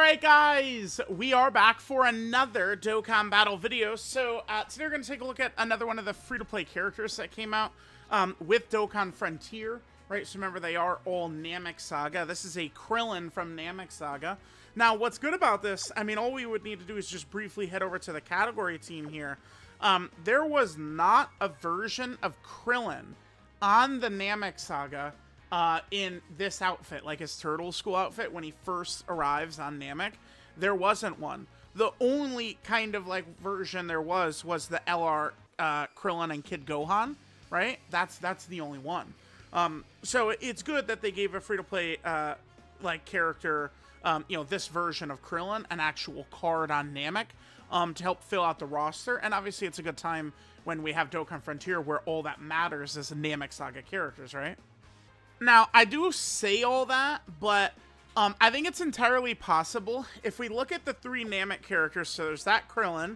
Alright guys, we are back for another Dokkan battle video. So today we're going to take a look at another one of the free-to-play characters that came out with Dokan Frontier. Right, so remember they are all NAMEK Saga. This is a Krillin from NAMEK Saga. Now what's good about this, I mean all we would need to do is just briefly head over to the category team here. There was not a version of Krillin on the NAMEK Saga in this outfit, like his Turtle School outfit when he first arrives on Namek. There wasn't one. The only kind of like version there was the LR Krillin and Kid Gohan, right? That's the only one. So it's good that they gave a free-to-play like character, you know, this version of Krillin, an actual card on Namek, to help fill out the roster. And obviously it's a good time when we have Dokan Frontier where all that matters is NAMEK Saga characters, right? Now, I do say all that, but I think it's entirely possible. If we look at the three Namek characters, so there's that Krillin,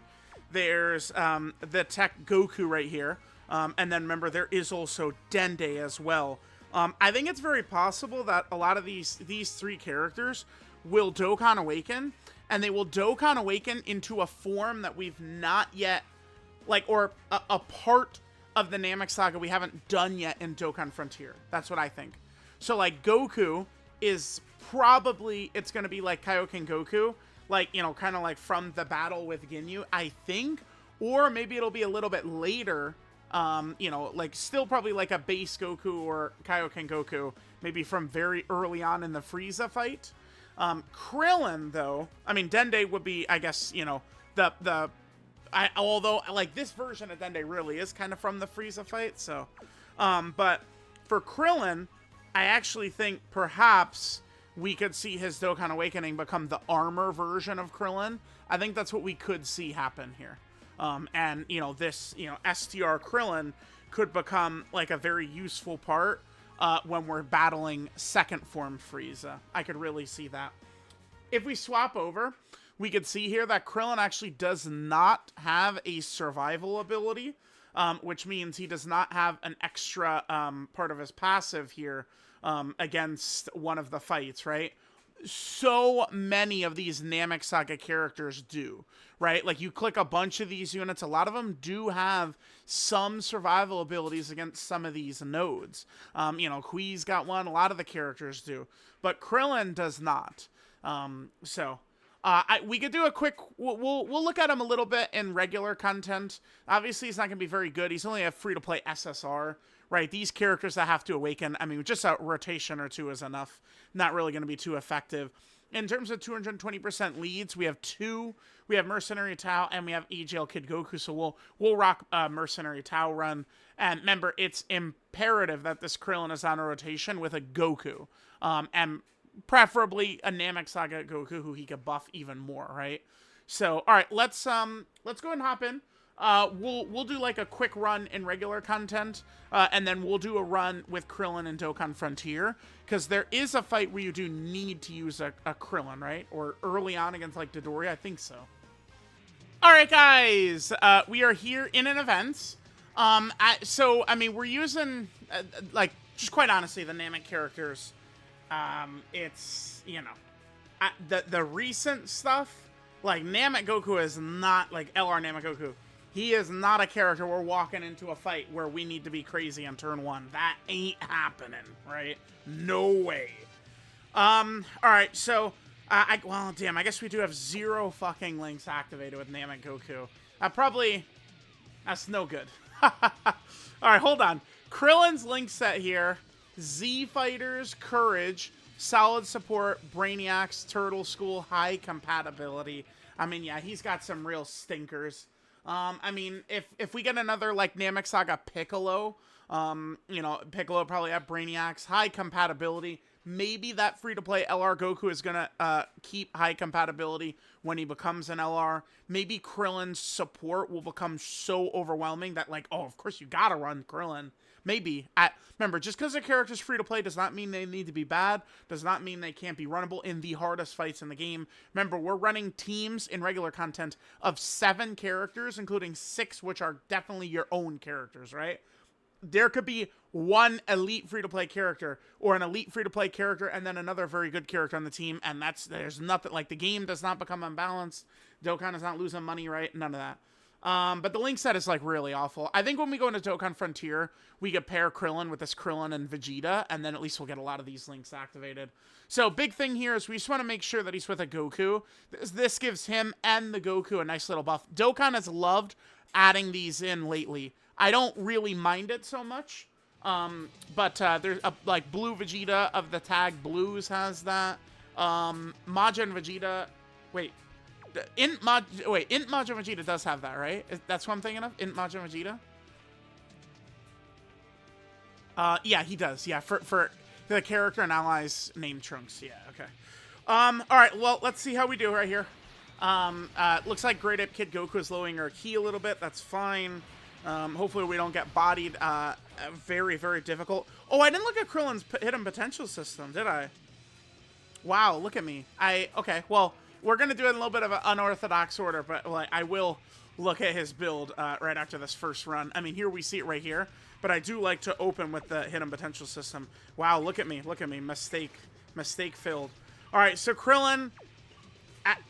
there's the tech Goku right here, and then remember, there is also Dende as well. I think it's very possible that a lot of these three characters will Dokkan Awaken, and they will Dokkan Awaken into a form that we've not yet, like, or a part of the Namek Saga we haven't done yet in Dokan Frontier. That's what I think. So, like, Goku is probably, it's going to be like Kaioken Goku, like, you know, kind of like from the battle with Ginyu, I think. Or maybe it'll be a little bit later, you know, like, still probably like a base Goku or Kaioken Goku, maybe from very early on in the Frieza fight. Krillin, though, I mean, Dende would be, I guess, you know, although, like, this version of Dende really is kind of from the Frieza fight, so. But for Krillin, I actually think perhaps we could see his Dokkan Awakening become the armor version of Krillin. I think that's what we could see happen here. And, you know, this, you know, STR Krillin could become, like, a very useful part when we're battling second form Frieza. I could really see that. If we swap over, we could see here that Krillin actually does not have a survival ability, which means he does not have an extra part of his passive here against one of the fights, right? So many of these Namek Saga characters do, right? Like, you click a bunch of these units, a lot of them do have some survival abilities against some of these nodes. You know, Hui's got one, a lot of the characters do, but Krillin does not. We could do a quick, we'll look at him a little bit in regular content. Obviously, he's not going to be very good. He's only a free-to-play SSR, right? These characters that have to awaken, I mean, just a rotation or two is enough. Not really going to be too effective. In terms of 220% leads, we have two. We have Mercenary Tao and we have EGL Kid Goku, so we'll rock Mercenary Tao run. And remember, it's imperative that this Krillin is on a rotation with a Goku. And preferably a Namek Saga Goku who he could buff even more, right? So, all right, let's go ahead and hop in. We'll do like a quick run in regular content, and then we'll do a run with Krillin and Dokan Frontier, because there is a fight where you do need to use a Krillin, right? Or early on against like Dodoria, I think so. All right, guys, we are here in an event. So I mean, we're using like, just quite honestly, the Namek characters. It's, you know, the recent stuff, like Namek Goku is not like LR Namek Goku. He is not a character we're walking into a fight where we need to be crazy on turn one. That ain't happening, right? No way. All right, so, well, damn, I guess we do have 0 fucking links activated with Namek Goku. That's no good. All right, hold on. Krillin's link set here. Z Fighters, Courage, Solid Support, Brainiacs, Turtle School, High Compatibility. I mean, yeah, he's got some real stinkers. I mean, if we get another, like, Namek Saga Piccolo, you know, Piccolo probably have Brainiacs, High Compatibility. Maybe that free-to-play LR Goku is gonna keep High Compatibility when he becomes an LR. Maybe Krillin's support will become so overwhelming that, like, oh, of course you gotta run Krillin. Maybe. Remember, just because a character's free-to-play does not mean they need to be bad, does not mean they can't be runnable in the hardest fights in the game. Remember, we're running teams in regular content of 7 characters, including 6 which are definitely your own characters, right? there could be one elite free-to-play character or an elite free-to-play character and then another very good character on the team, and there's nothing, like, the game does not become unbalanced. Dokkan is not losing money, right? None of that. But the link set is, like, really awful. I think when we go into Dokan Frontier, we could pair Krillin with this Krillin and Vegeta, and then at least we'll get a lot of these links activated. So, big thing here is we just want to make sure that he's with a Goku. This gives him and the Goku a nice little buff. Dokkan has loved adding these in lately. I don't really mind it so much. But there's like Blue Vegeta of the tag Blues has that. Majin Vegeta, Int Majin Vegeta does have that, right? That's what I'm thinking of. Int Majin Vegeta. Yeah, he does. Yeah, for the character and allies named Trunks. Yeah, okay. All right. Well, let's see how we do right here. Looks like Great Ape Kid Goku is lowering our ki a little bit. That's fine. Hopefully we don't get bodied. Very, very difficult. Oh, I didn't look at Krillin's hidden potential system, did I? Wow, look at me. Okay, well, we're going to do it in a little bit of an unorthodox order, but like, I will look at his build right after this first run. I mean, here we see it right here, but I do like to open with the hidden potential system. Wow, look at me. Look at me. Mistake filled. All right, so Krillin,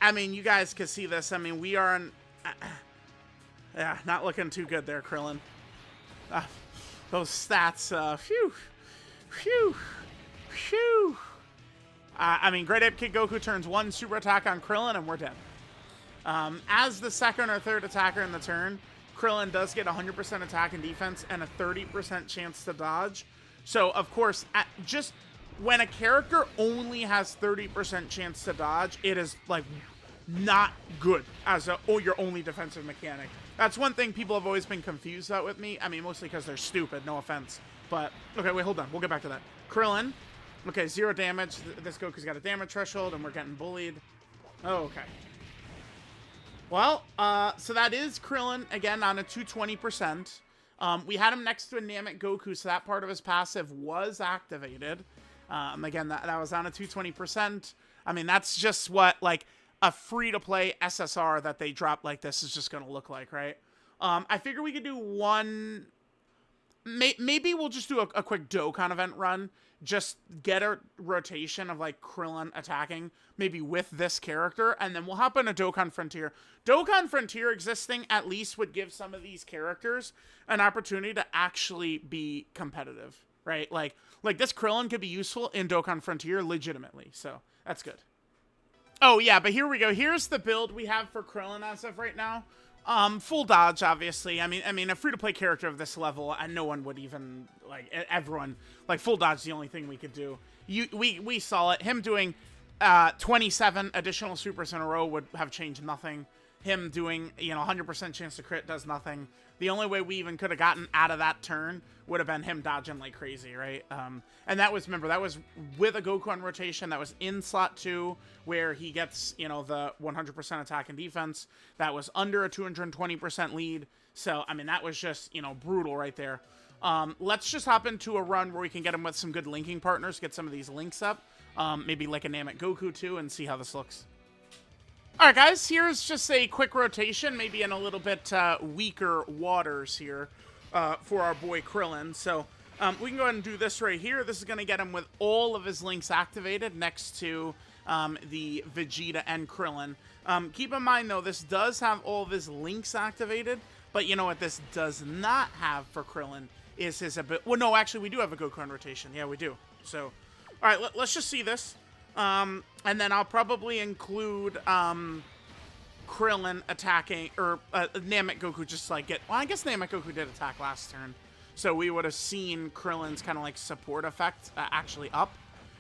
I mean, you guys can see this. I mean, we are in... yeah, not looking too good there, Krillin. Those stats, phew. I mean, Great Ape Kid Goku turns one super attack on Krillin, and we're dead. As the second or third attacker in the turn, Krillin does get 100% attack and defense and a 30% chance to dodge. So, of course, just when a character only has 30% chance to dodge, it is, like, not good as your only defensive mechanic. That's one thing people have always been confused about with me. I mean, mostly because they're stupid, no offense. But, okay, wait, hold on. We'll get back to that. Krillin. Okay, 0 damage. This Goku's got a damage threshold, and we're getting bullied. Oh, okay. Well, so that is Krillin, again, on a 220%. We had him next to a Namek Goku, so that part of his passive was activated. Again, that was on a 220%. I mean, that's just what, like, a free-to-play SSR that they drop like this is just going to look like, right? I figure we could do one... Maybe we'll just do a quick Dokkan event run. Just get a rotation of, like, Krillin attacking, maybe with this character, and then we'll hop into Dokan Frontier. Dokan Frontier existing at least would give some of these characters an opportunity to actually be competitive, right? Like this Krillin could be useful in Dokan Frontier legitimately, so that's good. Oh, yeah, but here we go. Here's the build we have for Krillin as of right now. Full dodge, obviously. I mean, a free-to-play character of this level, and no one would even, like, everyone, like, full dodge is the only thing we could do. We saw it. Him doing 27 additional supers in a row would have changed nothing. Him doing, 100% chance to crit does nothing. The only way we even could have gotten out of that turn would have been him dodging like crazy, right? And that was, remember, that was with a Goku on rotation. That was in slot 2, where he gets, the 100% attack and defense. That was under a 220% lead. So, I mean, that was just, brutal right there. Let's just hop into a run where we can get him with some good linking partners, get some of these links up. Maybe like a Namek Goku too, and see how this looks. Alright guys, here's just a quick rotation, maybe in a little bit weaker waters here for our boy Krillin. So we can go ahead and do this right here. This is going to get him with all of his links activated next to the Vegeta and Krillin. Keep in mind though, this does have all of his links activated, but you know what this does not have for Krillin is his ability. Well, no, actually we do have a Goku on rotation. Yeah, we do. So, alright, let's just see this. And then I'll probably include, Krillin attacking, or, Namek Goku just, like, well, I guess Namek Goku did attack last turn. So we would have seen Krillin's kind of, like, support effect, actually up.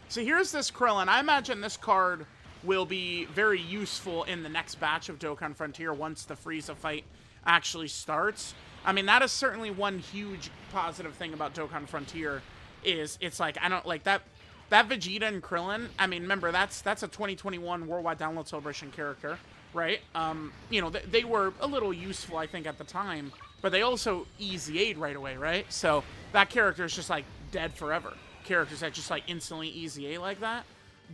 So here's this Krillin. I imagine this card will be very useful in the next batch of Dokkan Frontier once the Frieza fight actually starts. I mean, that is certainly one huge positive thing about Dokkan Frontier, is it's like, I don't, like, that Vegeta and Krillin, I mean, remember, that's a 2021 Worldwide Download Celebration character, right? They were a little useful, I think, at the time, but they also easy-A'd right away, right? So that character is just, like, dead forever. Characters that just, like, instantly easy-A like that.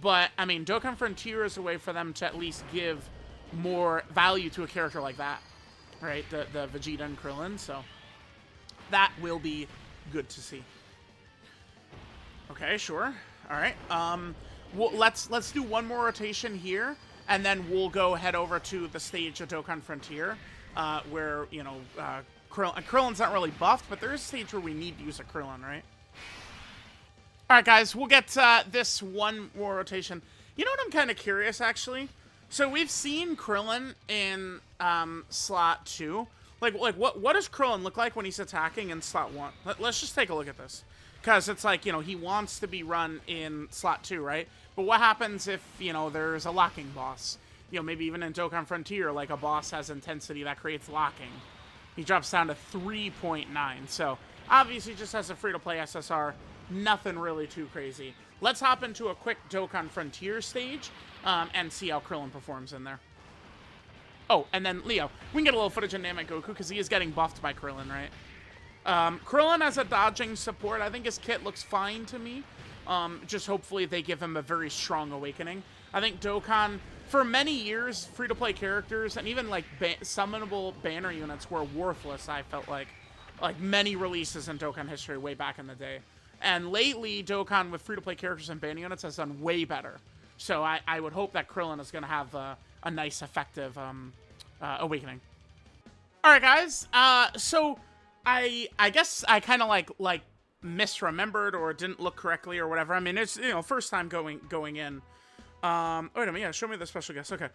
But, I mean, Dokkan Frontier is a way for them to at least give more value to a character like that, right? The Vegeta and Krillin, so that will be good to see. Okay, sure. All right. Let's do one more rotation here, and then we'll go head over to the stage of Dokan Frontier, where, you know, Krillin's not really buffed, but there is a stage where we need to use a Krillin, right? All right, guys, we'll get this one more rotation. You know what I'm kind of curious, actually? So we've seen Krillin in slot 2. Like what does Krillin look like when he's attacking in slot 1? Let's just take a look at this. Because it's like, you know, he wants to be run in slot 2, right? But what happens if, you know, there's a locking boss? You know, maybe even in Dokan Frontier, like a boss has intensity that creates locking. He drops down to 3.9. So, obviously just as a free-to-play SSR, nothing really too crazy. Let's hop into a quick Dokan Frontier stage and see how Krillin performs in there. Oh, and then Leo. We can get a little footage of Namek Goku because he is getting buffed by Krillin, right? Krillin as a dodging support, I think his kit looks fine to me. Just hopefully they give him a very strong awakening. I think Dokkan, for many years, free-to-play characters and even like summonable banner units were worthless, I felt like many releases in Dokkan history way back in the day. And lately, Dokkan with free-to-play characters and banner units has done way better. So I would hope that Krillin is going to have a nice, effective awakening. All right, guys. So I guess I kind of like misremembered or didn't look correctly or whatever. I mean, it's, you know, first time going in. Wait a minute, yeah, show me the special guest. Okay.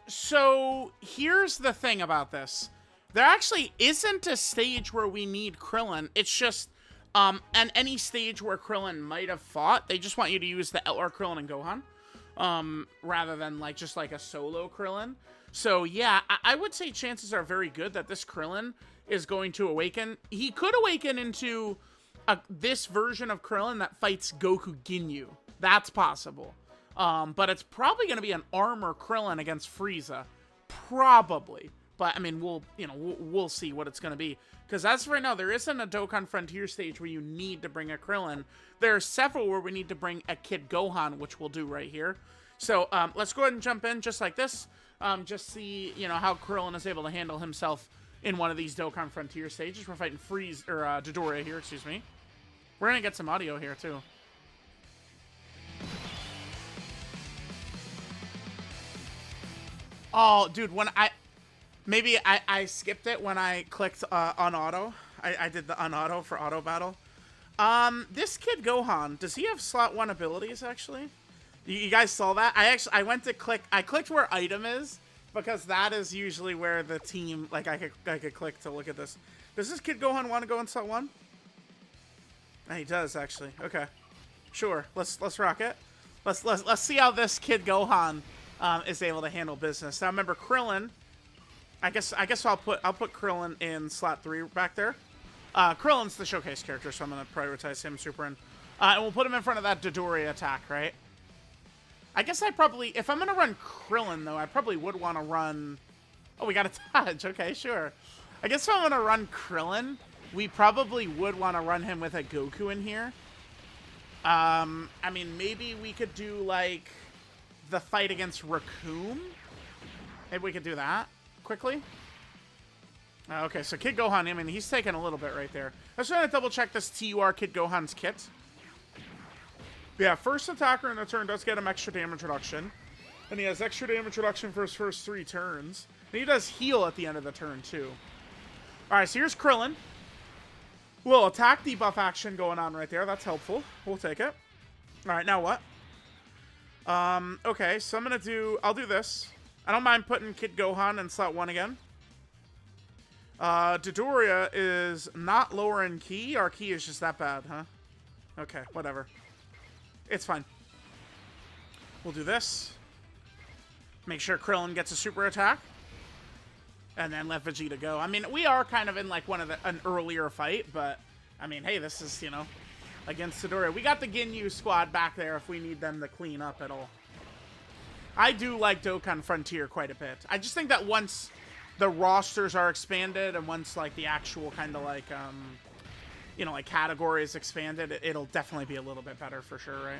So here's the thing about this. There actually isn't a stage where we need Krillin. It's just and any stage where Krillin might have fought, they just want you to use the LR Krillin and Gohan, rather than like just like a solo Krillin. So yeah, I would say chances are very good that this Krillin is going to awaken. He could awaken into this version of Krillin that fights Goku Ginyu. That's possible. But it's probably going to be an armor Krillin against Frieza. Probably. But, I mean, we'll see what it's going to be. Because as of right now, there isn't a Dokan Frontier stage where you need to bring a Krillin. There are several where we need to bring a Kid Gohan, which we'll do right here. So, let's go ahead and jump in just like this. Just see, you know, how Krillin is able to handle himself in one of these Dokan Frontier stages. We're fighting Dodoria here, excuse me. We're going to get some audio here, too. Oh, dude, when maybe I skipped it when I clicked on auto. I did the unauto for auto battle. This Kid Gohan, does he have slot 1 abilities, actually? You guys saw that? I went to click, I clicked where item is, because that is usually where the team, like, I could click to look at this. Does this Kid Gohan want to go in slot 1? Oh, he does, actually. Okay. Sure. Let's rock it. Let's see how this Kid Gohan is able to handle business. Now remember Krillin. I guess I'll put Krillin in slot 3 back there. Krillin's the showcase character, so I'm gonna prioritize him super in. And we'll put him in front of that Dodoria attack, right? I guess if I'm gonna run Krillin though, I probably would want to run. Oh, we got a dodge. Okay, sure. I guess if I'm gonna run Krillin, we probably would want to run him with a Goku in here. I mean, maybe we could do like the fight against Raccoon. Maybe we could do that quickly. Okay, so Kid Gohan, I mean, he's taking a little bit right there. I just want to double check this TUR Kid Gohan's kit. Yeah, first attacker in the turn does get him extra damage reduction. And he has extra damage reduction for his first 3 turns. And he does heal at the end of the turn, too. Alright, so here's Krillin. Little attack debuff action going on right there. That's helpful. We'll take it. Alright, now what? Okay, so I'll do this. I don't mind putting Kid Gohan in slot 1 again. Dodoria is not lower in key. Our key is just that bad, huh? Okay, whatever. It's fine. We'll do this. Make sure Krillin gets a super attack. And then let Vegeta go. I mean, we are kind of in like an earlier fight, but I mean, hey, this is, you know, against Dodoria. We got the Ginyu squad back there if we need them to clean up at all. I do like Dokan Frontier quite a bit. I just think that once the rosters are expanded and once like the actual kind of like you know, like category is expanded, it'll definitely be a little bit better for sure, right?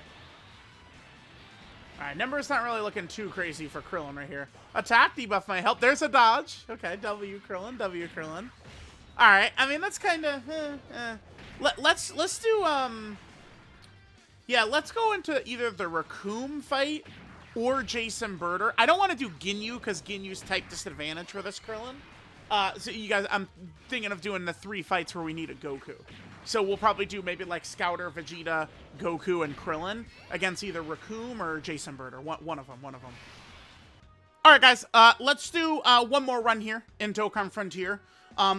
Alright, number's not really looking too crazy for Krillin right here. Attack debuff might help. There's a dodge. Okay, W Krillin, W Krillin. Alright, I mean, that's kind of, let's do yeah, let's go into either the Raccoon fight or Jason Birder. I don't want to do Ginyu because Ginyu's type disadvantage for this Krillin. So you guys, I'm thinking of doing the 3 fights where we need a Goku. So we'll probably do maybe like Scouter, Vegeta, Goku, and Krillin against either Raccoon or Jason Birder. One of them. All right, guys. Let's do one more run here in Dokan Frontier.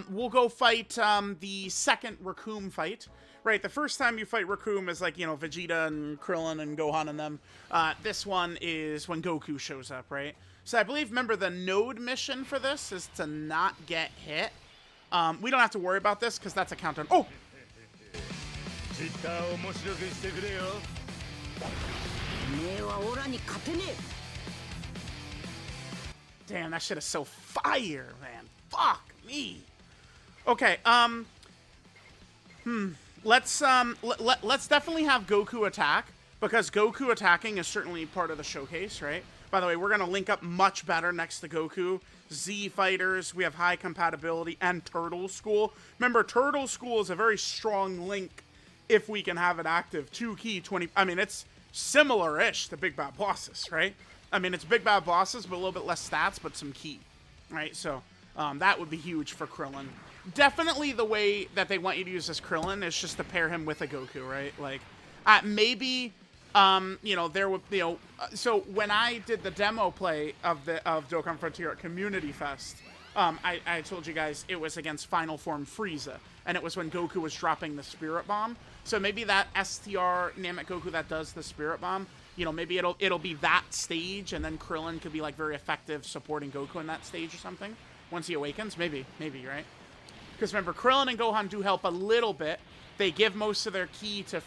We'll go fight the second Raccoon fight. Right, the first time you fight Raccoon is like, you know, Vegeta and Krillin and Gohan and them. This one is when Goku shows up, right? So I believe, remember, the node mission for this is to not get hit. We don't have to worry about this because that's a countdown. Oh! Damn, that shit is so fire, man. Fuck me. Okay, let's definitely have Goku attack, because Goku attacking is certainly part of the showcase, right? By the way, we're gonna link up much better next to Goku. Z fighters, we have high compatibility, and Turtle School. Remember, Turtle School is a very strong link if we can have it active. 2 key, 20. I mean, it's similar-ish to Big Bad Bosses, right? I mean, it's Big Bad Bosses, but a little bit less stats, but some key, right? So that would be huge for Krillin. Definitely the way that they want you to use this Krillin is just to pair him with a Goku, right? Like, maybe, you know, there would, you know, so when I did the demo play of Dokkan Frontier at Community Fest, I told you guys it was against Final Form Frieza, and it was when Goku was dropping the Spirit Bomb. So maybe that STR Namek Goku that does the Spirit Bomb, you know, maybe it'll be that stage, and then Krillin could be like very effective supporting Goku in that stage or something once he awakens. Maybe, right? Because remember, Krillin and Gohan do help a little bit. They give most of their ki to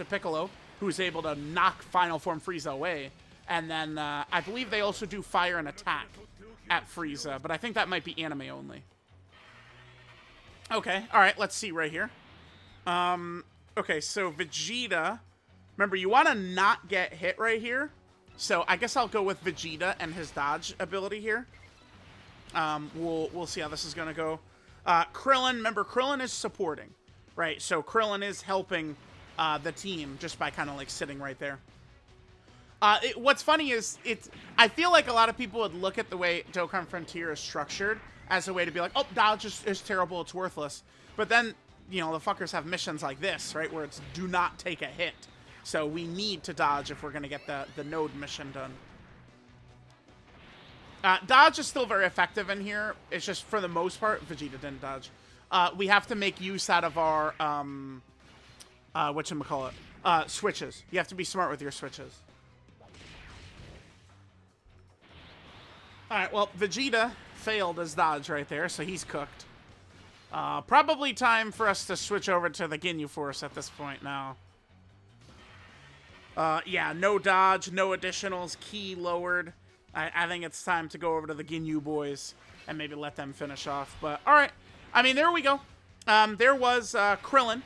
Piccolo, who's able to knock Final Form Frieza away. And then I believe they also do fire and attack at Frieza, but I think that might be anime only. Okay, all right, let's see right here. Okay, so Vegeta, remember, you want to not get hit right here. So I guess I'll go with Vegeta and his dodge ability here. We'll see how this is gonna go. Krillin, remember, Krillin is supporting, right? So Krillin is helping the team just by kind of like sitting right there. What's funny is I feel like a lot of people would look at the way Dokkan Frontier is structured as a way to be like, oh, dodge is terrible, it's worthless. But then, you know, the fuckers have missions like this, right, where it's do not take a hit. So we need to dodge if we're going to get the node mission done. Dodge is still very effective in here. It's just, for the most part, Vegeta didn't dodge. We have to make use out of our, whatchamacallit, switches. You have to be smart with your switches. Alright, well, Vegeta failed his dodge right there, so he's cooked. Probably time for us to switch over to the Ginyu Force at this point now. Yeah, no dodge, no additionals, ki lowered. I think it's time to go over to the Ginyu boys and maybe let them finish off. But, alright. I mean, there we go. There was Krillin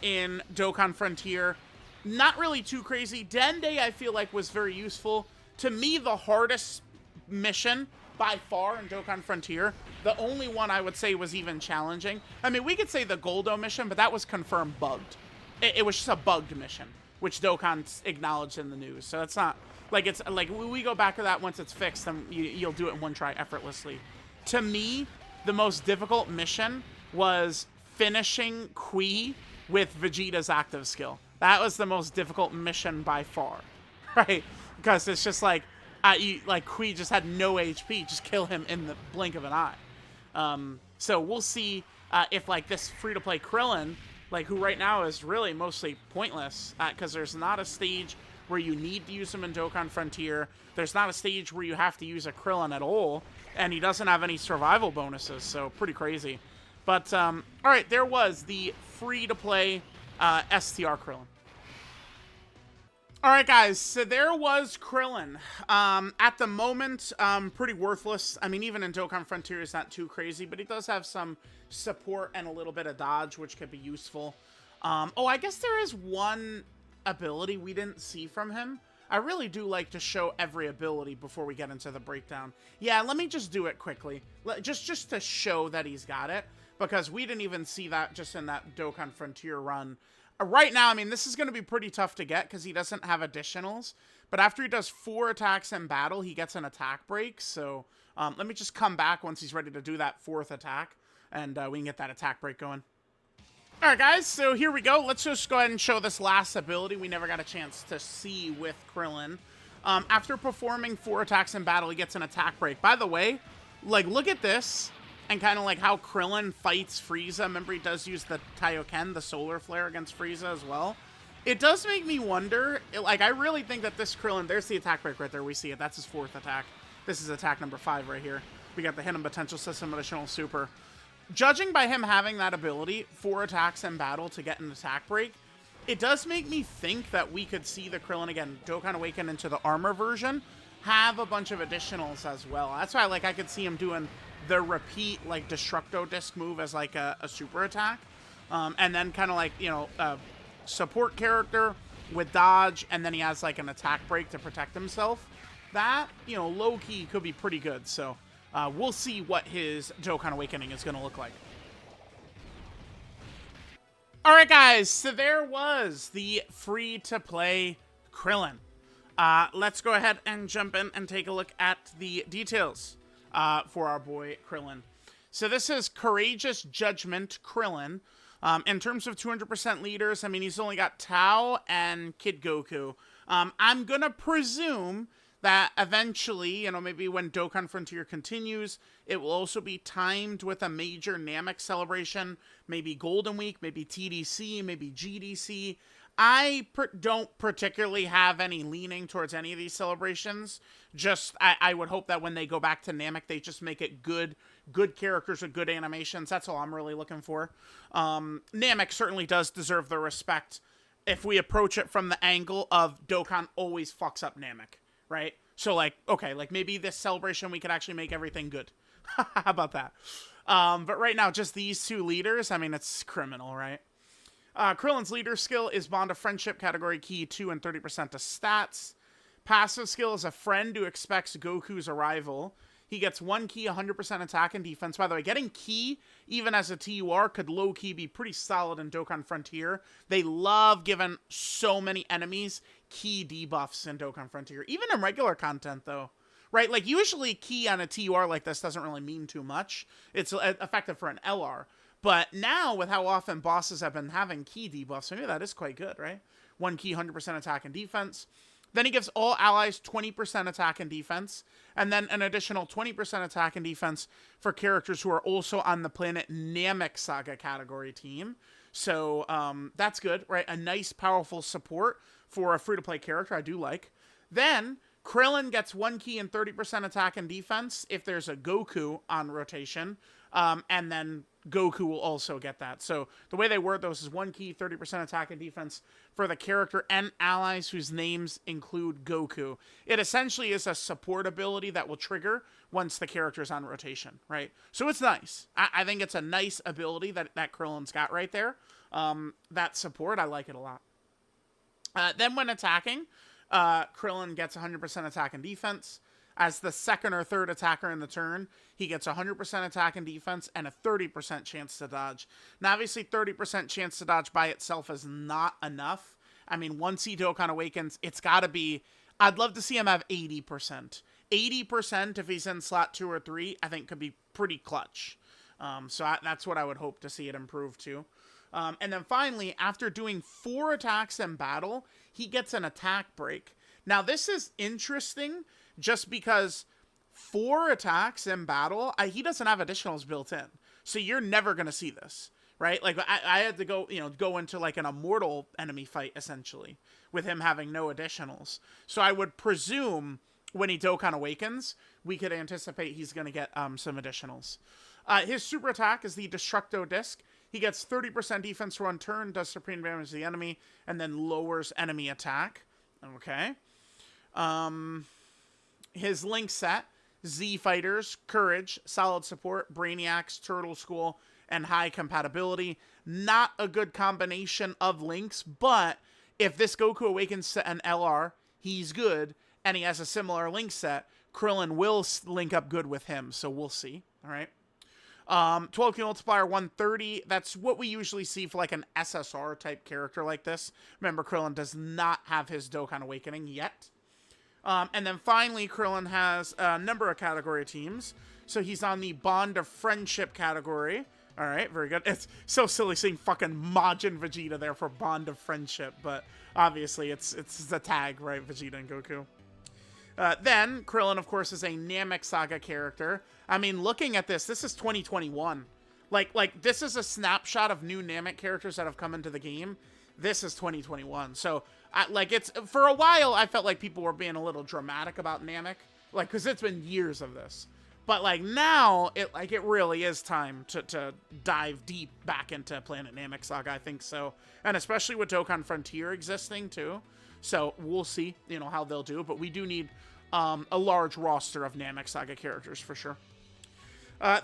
in Dokkan Frontier. Not really too crazy. Dende, I feel like, was very useful. To me, the hardest mission by far in Dokkan Frontier. The only one I would say was even challenging. I mean, we could say the Goldo mission, but that was confirmed bugged. It was just a bugged mission, which Dokkan acknowledged in the news. So it's not... Like, it's like, we go back to that once it's fixed, then you'll do it in one try effortlessly. To me, the most difficult mission was finishing Qui with Vegeta's active skill. That was the most difficult mission by far, right? Because it's just like, Qui just had no HP. Just kill him in the blink of an eye. So we'll see if, like, this free-to-play Krillin, like, who right now is really mostly pointless, because there's not a stage where you need to use him in Dokkan Frontier. There's not a stage where you have to use a Krillin at all, and he doesn't have any survival bonuses, so pretty crazy. But, alright, there was the free-to-play STR Krillin. Alright, guys, so there was Krillin. At the moment, pretty worthless. I mean, even in Dokkan Frontier, it's not too crazy, but he does have some support and a little bit of dodge, which could be useful. Oh, I guess there is one ability we didn't see from him. I really do like to show every ability before we get into the breakdown. Yeah, let me just do it quickly. Just to show that he's got it. because we didn't even see that just in that Dokan Frontier run. Right now, I mean, this is going to be pretty tough to get because he doesn't have additionals. But after he does 4 attacks in battle, he gets an attack break. So let me just come back once he's ready to do that 4th attack, and we can get that attack break going. All right, guys, so here we go. Let's just go ahead and show this last ability we never got a chance to see with Krillin. After performing 4 attacks in battle, he gets an attack break. By the way, like, look at this. And kind of like how Krillin fights Frieza. Remember, he does use the Taioken, the solar flare, against Frieza as well. It does make me wonder, like, I really think that this Krillin, there's the attack break right there. We see it. That's his 4th attack. This is attack number 5 right here. We got the hidden potential system, additional super. Judging by him having that ability, 4 attacks in battle to get an attack break, it does make me think that we could see the Krillin, again, Dokkan Awaken into the armor version, have a bunch of additionals as well. That's why, like, I could see him doing the repeat, like, Destructo Disc move as, like, a super attack. And then kind of, like, you know, support character with dodge, and then he has, like, an attack break to protect himself. That, you know, low-key could be pretty good. So, we'll see what his Dokkan Awakening is going to look like. Alright, guys, so there was the free-to-play Krillin. Let's go ahead and jump in and take a look at the details for our boy Krillin. So this is Courageous Judgment Krillin. In terms of 200% leaders, I mean, he's only got Tao and Kid Goku. I'm going to presume that eventually, you know, maybe when Dokan Frontier continues, it will also be timed with a major NAMEK celebration, maybe Golden Week, maybe TDC, maybe GDC. I don't particularly have any leaning towards any of these celebrations. Just, I would hope that when they go back to Namek, they just make it good characters with good animations. That's all I'm really looking for. Namek certainly does deserve the respect if we approach it from the angle of Dokkan always fucks up Namek, right? So, like, okay, like, maybe this celebration we could actually make everything good. How about that? But right now, just these 2 leaders, I mean, it's criminal, right? Krillin's leader skill is Bond of Friendship, category key 2 and 30% to stats. Passive skill is a friend who expects Goku's arrival. He gets 1 key, 100% attack and defense. By the way, getting key, even as a TUR, could low-key be pretty solid in Dokkan Frontier. They love giving so many enemies key debuffs in Dokkan Frontier. Even in regular content, though. Right? Like, usually key on a TUR like this doesn't really mean too much. It's effective for an LR. But now, with how often bosses have been having key debuffs, maybe that is quite good, right? 1 key, 100% attack and defense. Then he gives all allies 20% attack and defense, and then an additional 20% attack and defense for characters who are also on the planet NAMEK Saga category team. So that's good, right? A nice, powerful support for a free-to-play character I do like. Then Krillin gets 1 key and 30% attack and defense if there's a Goku on rotation, and then Goku will also get that. So the way they word those is 1 key, 30% attack and defense for the character and allies whose names include Goku. It essentially is a support ability that will trigger once the character is on rotation, right? So it's nice. I think it's a nice ability that Krillin's got right there. That support, I like it a lot. Then when attacking, Krillin gets 100% attack and defense. As the 2nd or 3rd attacker in the turn, he gets 100% attack and defense and a 30% chance to dodge. Now, obviously, 30% chance to dodge by itself is not enough. I mean, once he Dokkan Awakens, it's got to be... I'd love to see him have 80%. 80% if he's in slot 2 or 3, I think could be pretty clutch. So that's what I would hope to see it improve to. And then finally, after doing 4 attacks in battle, he gets an attack break. Now, this is interesting just because 4 attacks in battle, he doesn't have additionals built in. So you're never going to see this, right? Like, I had to go into like an immortal enemy fight, essentially, with him having no additionals. So I would presume when he Dokkan Awakens, we could anticipate he's going to get some additionals. His super attack is the Destructo Disc. He gets 30% defense for 1 turn, does supreme damage to the enemy, and then lowers enemy attack. Okay. His link set, Z Fighters, Courage, Solid Support, Brainiacs, Turtle School, and High Compatibility. Not a good combination of links, but if this Goku awakens to an LR, he's good, and he has a similar link set, Krillin will link up good with him, so we'll see, all right? 12 key multiplier, 130. That's what we usually see for like an SSR type character like this. Remember, Krillin does not have his Dokkan Awakening yet. And then finally, Krillin has a number of category teams. So he's on the Bond of Friendship category. All right, very good. It's so silly seeing fucking Majin Vegeta there for Bond of Friendship, but obviously it's the tag, right? Vegeta and Goku. Then, Krillin, of course, is a Namek Saga character. I mean, looking at this is 2021. Like this is a snapshot of new Namek characters that have come into the game. This is 2021. So, it's for a while, I felt like people were being a little dramatic about Namek. Like, because it's been years of this. But, like, now, it really is time to dive deep back into Planet Namek Saga, I think so. And especially with Dokan Frontier existing, too. So, we'll see, how they'll do. But we do need a large roster of Namek Saga characters, for sure.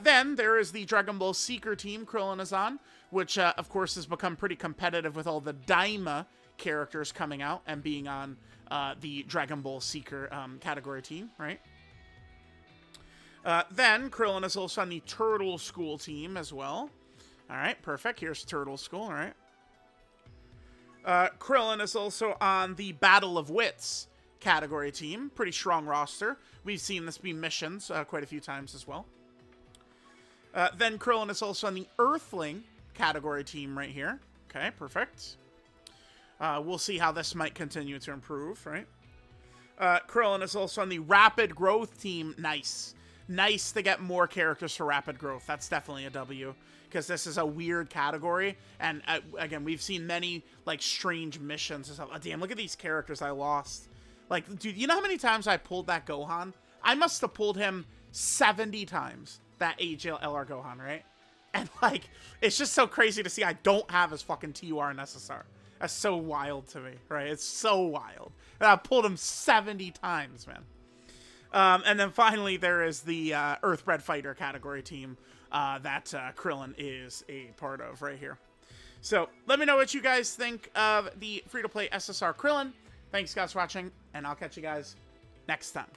Then, there is the Dragon Ball Seeker team Krillin is on, which, of course, has become pretty competitive with all the Daima characters coming out and being on the Dragon Ball Seeker category team, right? Then, Krillin is also on the Turtle School team as well. All right, perfect. Here's Turtle School, all right. Krillin is also on the Battle of Wits category team. Pretty strong roster. We've seen this be missions quite a few times as well. Then, Krillin is also on the Earthling category team right here. Okay, perfect. We'll see how this might continue to improve, right? Krillin is also on the Rapid Growth team. Nice. Nice to get more characters for Rapid Growth. That's definitely a W, because this is a weird category. And again, we've seen many like strange missions and stuff. Oh, damn, look at these characters I lost. Like, dude, you know how many times I pulled that Gohan? I must have pulled him 70 times, that AJLR Gohan, right? And like, it's just so crazy to see I don't have his fucking TUR and SSR. That's so wild to me, right? It's so wild. And I pulled him 70 times, man. And then finally, there is the Earthbred Fighter category team that Krillin is a part of right here. So let me know what you guys think of the free-to-play SSR Krillin. Thanks, guys, for watching, and I'll catch you guys next time.